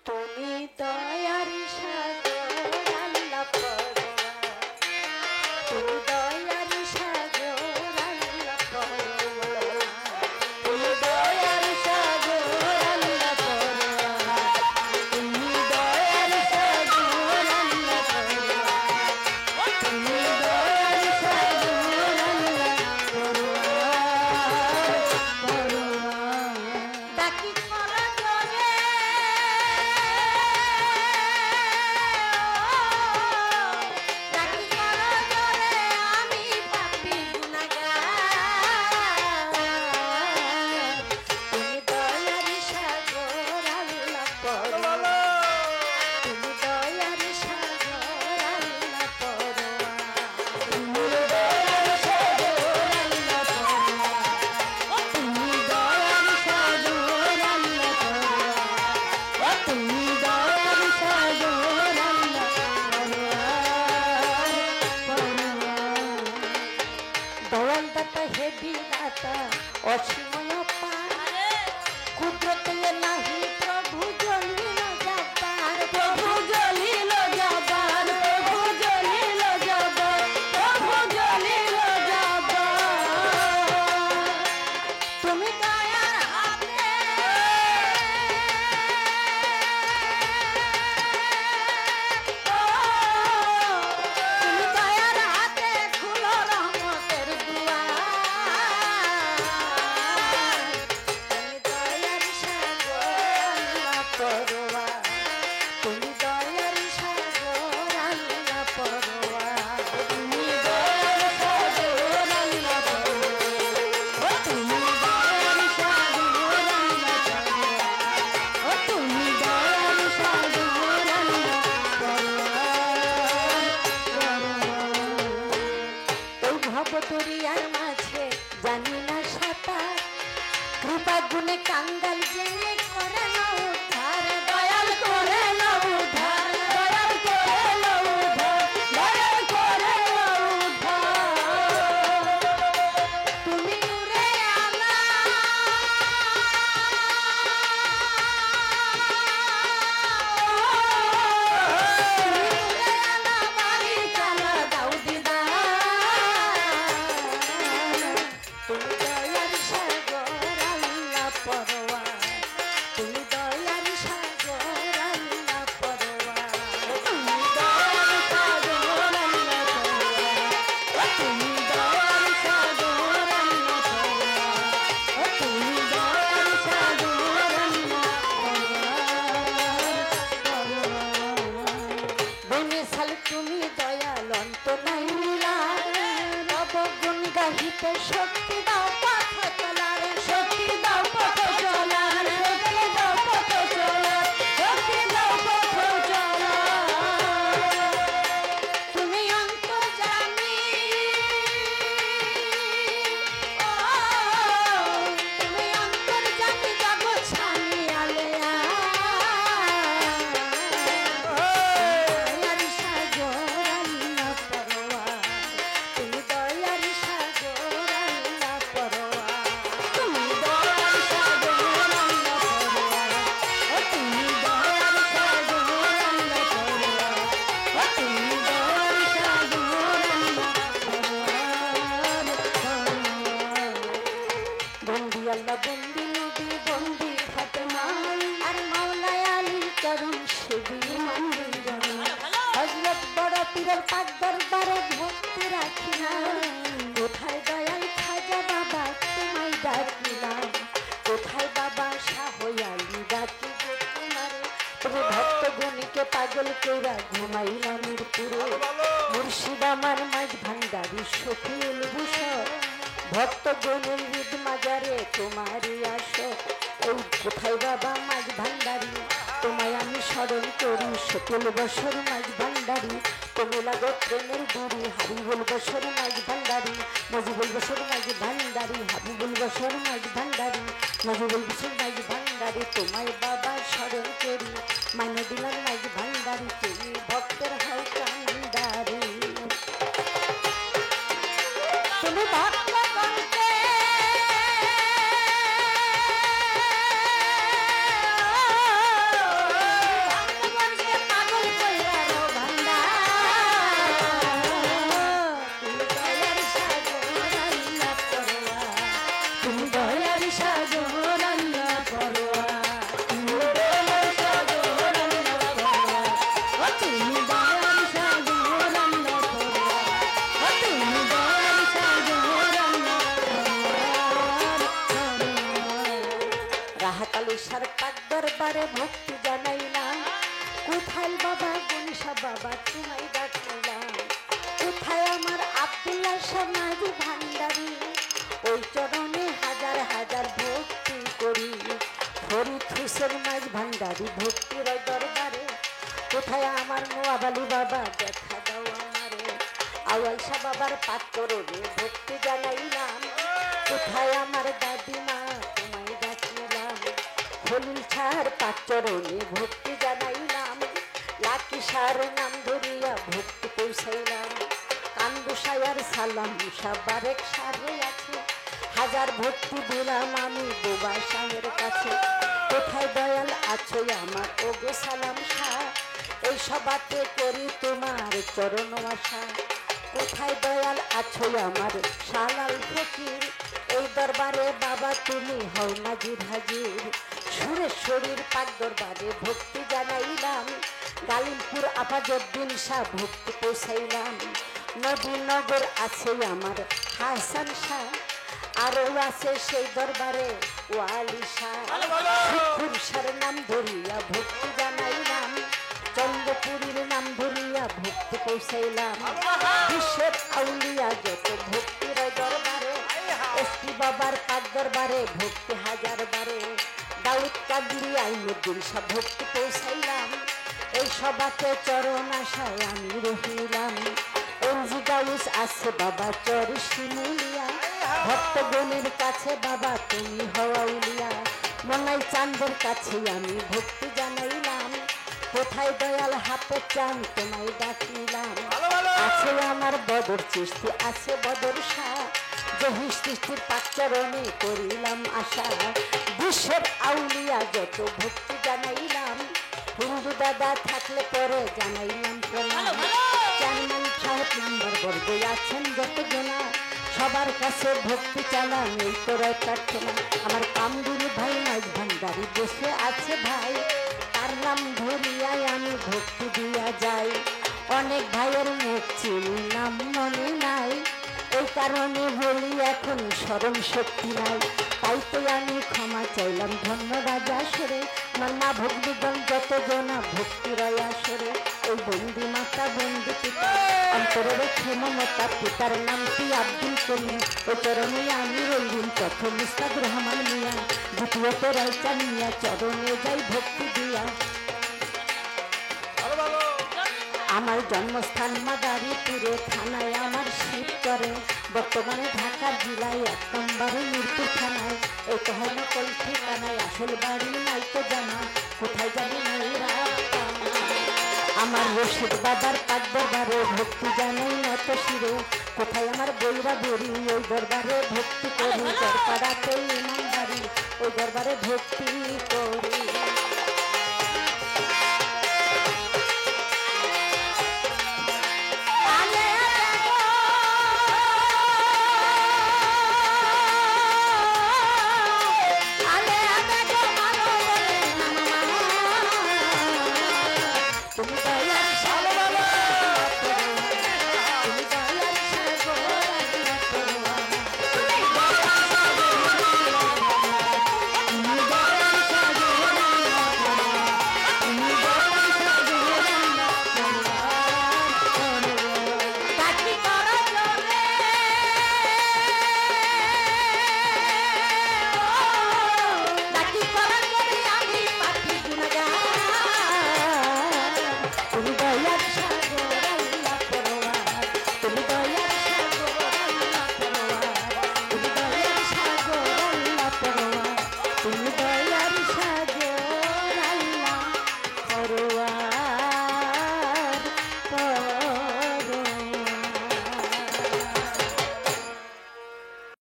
তুমি দয়ার সাগর আল্লাহ পরোয়া, তুমি দয়ার সাগর আল্লাহ পরোয়া, তুমি দয়ার সাগর আল্লাহ পরোয়া, তুমি দয়ার সাগর আল্লাহ পরোয়া, তুমি দয়ার সাগর আল্লাহ পরোয়া। ডাকি করা জোরে ডাকি করা জোরে আমি পাপী গুনাহগার, তুমি দয়ার সাগর আল্লাহ পরোয়া, তুমি দয়ার সাগর আল্লাহ পরোয়া, তুমি দয়ার সাগর আল্লাহ পরোয়া, তুমি দয়ার সাগর আল্লাহ পরোয়া, তুমি দয়ার সাগর আল্লাহ পরোয়া। দয়াল দাতা হে বিধাতা অসীময় পার, কুদরতে নাহি প্রভু জলিল জব্বার, প্রভু জলিল জব্বার, প্রভু জলিল জব্বার, প্রভু জলিল জব্বার। তুমি দয়ার হাতে তুমি দয়ার হাতে খুলো রহমতের দুয়ার, তুমি দয়ার সাগর আল্লাহ পরোয়া, তুমি দয়ার সাগর আল্লাহ পরোয়া, তুমি দয়ার সাগর আল্লাহ পরোয়া, তুমি দয়ার সাগর আল্লাহ পরোয়া, তুমি দয়ার সাগর আল্লাহ পরোয়া। এই ভবদরিয়ার মাঝে জানি না সাঁতার, কৃপা গুণে কাঙ্গাল জেনে করে না উদ্ধার, দয়াল করে না উদ্ধার, দয়াল করে না উদ্ধার, দয়াল করে না উদ্ধার। তুমি নূরে আলা তুমি নূরে আলা বাড়ি চালা দাও দিদার, তুমি দয়ার সাগর আল্লাহ পরোয়া, তুমি দয়ার সাগর আল্লাহ পরোয়া, তুমি দয়ার সাগর আল্লাহ পরোয়া, তুমি দয়ার সাগর আল্লাহ পরোয়া, তুমি দয়ার সাগর আল্লাহ বেমিসাল তুমি দয়াল অন্ত নাই মিলার, নবগুণ গাহিতে শক্তি দাও পথ চলার, শক্তি দাও পথ চলার, শক্তি দাও পথ চলার, শক্তি দাও পথ চলার। তুমি অন্তর্যামী ও তুমি অন্তর্যামী জগৎ স্বামী আলেয়া, দয়ার সাগর আল্লাহ পরোয়া, তুমি দয়ার সাগর আল্লাহ পরোয়া, তুমি দয়ার সাগর আল্লাহ পরোয়া, তুমি দয়ার সাগর আল্লাহ পরোয়া, তুমি দয়ার সাগর আল্লাহ পরোয়া। বন্দি আল্লাহ বন্দি নবী বন্দি ফাতেমা আর মাওলায় আলী করম সেবী মন্দির জমি, হযরত বড় পীরের পাক দরবারে ভক্তি রাখিলাম, কোথায় দয়াল খাজা বাবা তোমায় ডাকিলাম, কোথায় বাবা শাহ আলী ডাকি গো তোমারে, তবে ভক্ত গণিকে পাগল কইরা ঘুমাইলাম মিরপুরে, মুর্শিদ আমার মাঝ ভান্ডারি শফিউল ভূষণ, ভক্ত গণের হৃদ মাজারে তোমারই আসো, এই কোথায় বাবা মাঝ ভান্ডারি তোমায় আমি স্মরণ করি, সকল বছর মাঝ ভান্ডারি তুমি লাগো প্রেমের গুরি, হাবিবুল বছর মাঝ ভান্ডারি, মজিবুল বছর মাঝ ভান্ডারি, হাবিবুল বছর মাঝ ভান্ডারি, মজিবুল বছর মাঝ ভান্ডারি তোমায় বাবা স্মরণ করি, মানে দিলাম মাঝ ভান্ডারি তুমি ভক্তের হও কান্ডারি, তুমি ভক্ত করতে দরবারে ভক্তি জানাইলাম। কোথায় বাবা গণেশা বাবা তোমায় ডাকলাম। কোথায় আমার আব্দুল্লাহ শাহ মাঝি ভান্ডারী, ওই চরণে হাজার হাজার ভক্তি করি। ফরিদ হোসেন মাঝ ভান্ডারী ভক্তির ওই দরবারে। কোথায় আমার নোয়াব আলী বাবা দেখা দাও আমারে। আউয়াল শাহ বাবার পাত্তরে ভক্তি জানাইলাম। কোথায় আমার দাদিমা তোমায় ডাকিলাম। খলিল শাহর পাত্তরে ভক্তি জানাইলাম। লাকি শাহর নাম ধরিয়া ভক্তি পৌঁছাইলাম। কান্দু শায়ার সালাম শাহ বারেক শাহে আছে। হাজার ভক্তি দিলাম আমি বোবা শাহের কাছে। কোথায় দয়াল আছো আমার ওগো সালাম শাহ, এই সবাতে করি তোমার চরণ আশা। কোথায় দয়াল আছো আমার শালাল ফকির, এই দরবারে বাবা তুমি হও নাজির হাজির। সুরেশ্বরীর পাক দরবারে ভক্তি জানাইলাম। গালিমপুর আফাজউদ্দিন শাহ ভক্তি পৌঁছাইলাম। নবীনগর আছে আমার হাসান শাহ, আরো আছে সেই দরবারে ওয়ালি শাহ। খুরশার নাম ধরিয়া ভক্তি জানাইলাম। চন্দ্রপুরীর নাম ধরিয়া ভক্তি পৌঁছাইলাম। বিশ্বের আউলিয়া যত ভক্তির দরবারে, এসপি বাবার পাক দরবারে ভক্তি হাজার বারে। দাউদ কাদরি আইনুদ্দিন শাহ ভক্তি পৌঁছাইলাম। এই সবাতে চরণ আশায় আমি রহিলাম। এনজি গাউস আছে বাবা চর শিমুলিয়া, ভক্তগণের কাছে বাবা তুমি হওয়া উলিয়া। মনাই চাঁদের কাছে আমি ভক্তি জানাইলাম। কোথায় দয়াল হাতে চান তোমায় ডাকিলাম। আছে আমার বদর চিস্তি আছে বদর শাহ, জহির সৃষ্টির পাচরণে করিলাম আশা। বিশ্বের আউলিয়া যত ভক্তি জানাইলাম। হিন্দু দাদা থাকলে পরে জানাইলাম প্রণাম। চেয়ারম্যান সাহেব নাম্বার বর্গে আছেন যত জনা, সবার কাছে ভক্তি চালান এই তোরাই প্রার্থনা। আমার কামদুরি ভাই মাঝ ভান্ডারী বসে আছে ভাই, তার নাম ধরিয়াই আমি ভক্তি দিয়া যাই। অনেক ভাইয়ের মুখ চিনি নাম মনে নাই, এই কারণে বলি এখন স্মরণ শক্তি নাই। তাই তো আমি ক্ষমা চাইলাম ধন্য রাজা সরে। আমার মা ভক্তিগণ যত জনা ভক্তি রয় আসরে। ওই বন্দি মাতা বন্দি পিতা অন্তরে রেখে মমতা, পিতার নামটি আব্দুল করিম। ওই চরণে আমি রইলাম প্রথম মুস্তাক রহমান মিয়া, দ্বিতীয়ত রায়চা মিয়া চরণে যাই ভক্তি দিয়া। আমার জন্মস্থান মাদারীপুরে, থানায় আমার শীত করে। বর্তমানে ঢাকা জেলায় 1 নম্বরে মিরপুর থানায়। এই তো হয় নকল ঠিকানায়, আসল বাড়ি নাই তো জানা, কোথায় জানি নাই রাস্তা। আমার রশিদ বাবার পাক দরবারে ভক্তি জানাই নত শিরে। কোথায় আমার বইরা বড়ি ওই দরবারে ভক্তি করি। দরপাড়াতে ইমানদারি ওই দরবারে ভক্তি করি।